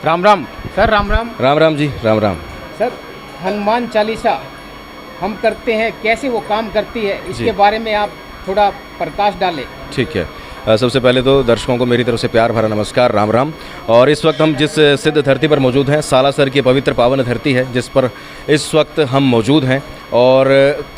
Ram Ram sir. Ram Ram. Ram Ram ji. Ram Ram sir, Hanuman Chalisa हम करते हैं, कैसे वो काम करती है इसके जी। बारे में आप थोड़ा प्रकाश डालें। ठीक है। सबसे पहले तो दर्शकों को मेरी तरफ से प्यार भरा नमस्कार, राम राम। और इस वक्त हम जिस सिद्ध धरती पर मौजूद हैं, सालासर की पवित्र पावन धरती है जिस पर इस वक्त हम मौजूद हैं। और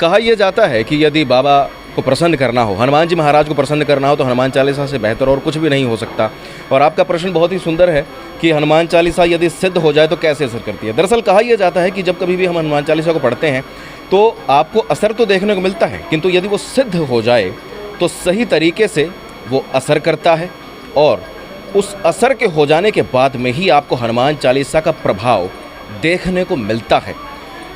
कहा यह जाता है कि यदि बाबा को प्रसन्न करना हो, हनुमान जी महाराज को प्रसन्न करना हो, तो हनुमान चालीसा से बेहतर और कुछ भी नहीं हो सकता। और आपका प्रश्न बहुत ही सुंदर है कि हनुमान चालीसा यदि सिद्ध हो जाए तो कैसे असर करती है। दरअसल कहा यह जाता है कि जब कभी भी हम हनुमान चालीसा को पढ़ते हैं तो आपको असर तो देखने को मिलता है, किंतु यदि वो सिद्ध हो जाए तो सही तरीके से वो असर करता है। और उस असर के हो जाने के बाद में ही आपको हनुमान चालीसा का प्रभाव देखने को मिलता है।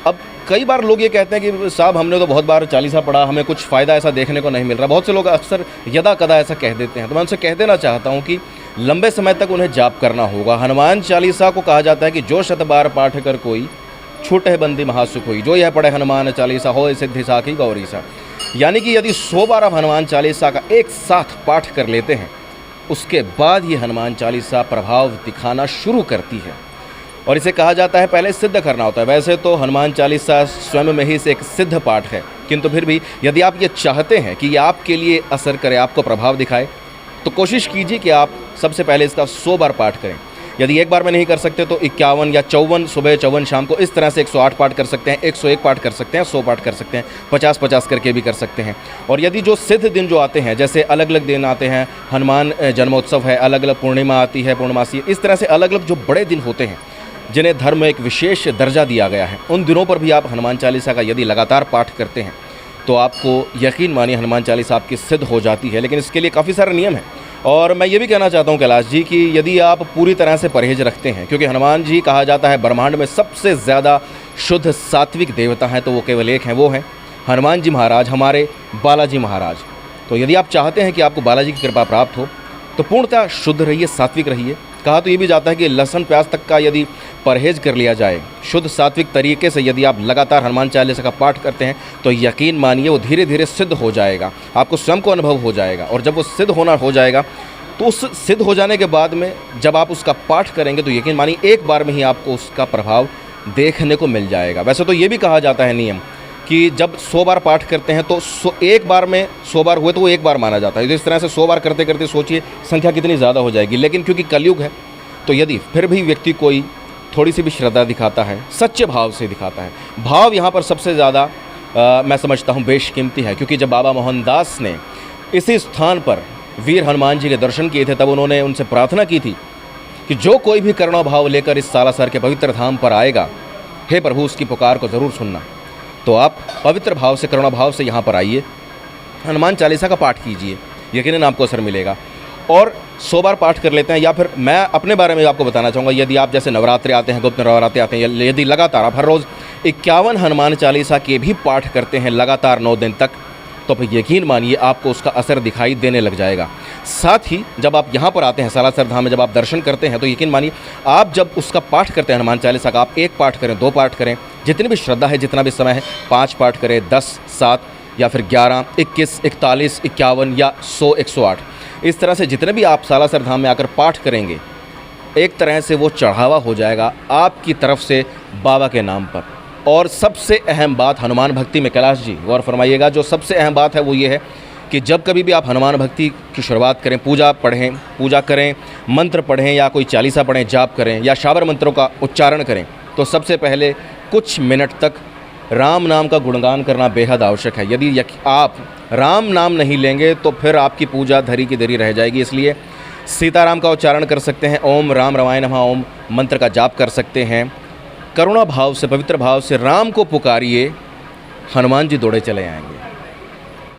अब कई बार लोग ये कहते हैं कि साहब हमने तो बहुत बार चालीसा पढ़ा, हमें कुछ फ़ायदा ऐसा देखने को नहीं मिल रहा। बहुत से लोग अक्सर यदा कदा ऐसा कह देते हैं। तो मैं उनसे कह देना चाहता हूँ कि लंबे समय तक उन्हें जाप करना होगा। हनुमान चालीसा को कहा जाता है कि जो शत बार पाठ कर कोई, छूटे बंदी महासुख हुई, जो यह पढ़े हनुमान चालीसा हो सिद्धि साखी गौरी सा। यानी कि यदि 100 बार आप हनुमान चालीसा का एक साथ पाठ कर लेते हैं, उसके बाद ये हनुमान चालीसा प्रभाव दिखाना शुरू करती है। और इसे कहा जाता है पहले सिद्ध करना होता है। वैसे तो हनुमान चालीसा स्वयं में ही से एक सिद्ध पाठ है, किंतु फिर भी यदि आप ये चाहते हैं कि ये आपके लिए असर करे, आपको प्रभाव दिखाए, तो कोशिश कीजिए कि आप सबसे पहले इसका 100 बार पाठ करें। यदि एक बार में नहीं कर सकते तो 51 या 54 सुबह, 54 शाम को, इस तरह से 108 पाठ कर सकते हैं, 101 पाठ कर सकते हैं, 100 पाठ कर सकते हैं, 50-50 करके भी कर सकते हैं। और यदि जो सिद्ध दिन जो आते हैं, जैसे अलग अलग दिन आते हैं, हनुमान जन्मोत्सव है, अलग अलग पूर्णिमा आती है, पूर्णमासी, इस तरह से अलग अलग जो बड़े दिन होते हैं जिन्हें धर्म में एक विशेष दर्जा दिया गया है, उन दिनों पर भी आप हनुमान चालीसा का यदि लगातार पाठ करते हैं तो आपको यकीन मानिए हनुमान चालीसा आपकी सिद्ध हो जाती है। लेकिन इसके लिए काफ़ी सारे नियम हैं। और मैं ये भी कहना चाहता हूँ कैलाश जी कि यदि आप पूरी तरह से परहेज रखते हैं, क्योंकि हनुमान जी कहा जाता है ब्रह्मांड में सबसे ज़्यादा शुद्ध सात्विक देवता हैं, तो वो केवल एक हैं, वो हैं हनुमान जी महाराज, हमारे बालाजी महाराज। तो यदि आप चाहते हैं कि आपको बालाजी की कृपा प्राप्त हो तो पूर्णतः शुद्ध रहिए, सात्विक रहिए। कहा तो ये भी जाता है कि लहसुन प्याज तक का यदि परहेज कर लिया जाए, शुद्ध सात्विक तरीके से यदि आप लगातार हनुमान चालीसा का पाठ करते हैं, तो यकीन मानिए वो धीरे धीरे सिद्ध हो जाएगा, आपको स्वयं को अनुभव हो जाएगा। और जब वो सिद्ध होना हो जाएगा तो उस सिद्ध हो जाने के बाद में जब आप उसका पाठ करेंगे तो यकीन मानिए एक बार में ही आपको उसका प्रभाव देखने को मिल जाएगा। वैसे तो ये भी कहा जाता है नियम कि जब 100 बार पाठ करते हैं तो एक बार में 100 बार हुए तो वो एक बार माना जाता है। तो इस तरह से 100 बार करते करते सोचिए संख्या कितनी ज़्यादा हो जाएगी। लेकिन क्योंकि कलयुग है, तो यदि फिर भी व्यक्ति कोई थोड़ी सी भी श्रद्धा दिखाता है, सच्चे भाव से दिखाता है, भाव यहाँ पर सबसे ज़्यादा मैं समझता हूँ बेशकीमती है। क्योंकि जब बाबा मोहनदास ने इसी स्थान पर वीर हनुमान जी के दर्शन किए थे, तब उन्होंने उनसे प्रार्थना की थी कि जो कोई भी करुणा भाव लेकर इस सालासर के पवित्र धाम पर आएगा, हे प्रभु उसकी पुकार को ज़रूर सुनना। तो आप पवित्र भाव से, करुणा भाव से यहाँ पर आइए, हनुमान चालीसा का पाठ कीजिए, यकीनन आपको असर मिलेगा। और 100 बार पाठ कर लेते हैं। या फिर मैं अपने बारे में आपको बताना चाहूँगा, यदि आप जैसे नवरात्रि आते हैं, गुप्त नवरात्रि आते हैं, यदि लगातार आप हर रोज़ 51 हनुमान चालीसा के भी पाठ करते हैं लगातार 9 दिन तक, तो फिर यकीन मानिए आपको उसका असर दिखाई देने लग जाएगा। साथ ही जब आप यहाँ पर आते हैं सालासर धाम में, जब आप दर्शन करते हैं, तो यकीन मानिए आप जब उसका पाठ करते हैं हनुमान चालीसा का, आप 1 पाठ करें, 2 पाठ करें, जितनी भी श्रद्धा है, जितना भी समय है, 5 पाठ करें, 10, 7 या फिर 11, 21, 41, 51 या 100, 108, इस तरह से जितने भी आप सालासर धाम में आकर पाठ करेंगे, एक तरह से वो चढ़ावा हो जाएगा आपकी तरफ से बाबा के नाम पर। और सबसे अहम बात हनुमान भक्ति में, कैलाश जी गौर फरमाइएगा, जो सबसे अहम बात है वो ये है कि जब कभी भी आप हनुमान भक्ति की शुरुआत करें, पूजा करें, मंत्र पढ़ें या कोई चालीसा पढ़ें, जाप करें या शाबर मंत्रों का उच्चारण करें, तो सबसे पहले कुछ मिनट तक राम नाम का गुणगान करना बेहद आवश्यक है। यदि आप राम नाम नहीं लेंगे तो फिर आपकी पूजा धरी की धरी रह जाएगी। इसलिए सीताराम का उच्चारण कर सकते हैं, ओम राम रमाय नमः ओम मंत्र का जाप कर सकते हैं। करुणा भाव से, पवित्र भाव से राम को पुकारिए, हनुमान जी दौड़े चले आएंगे।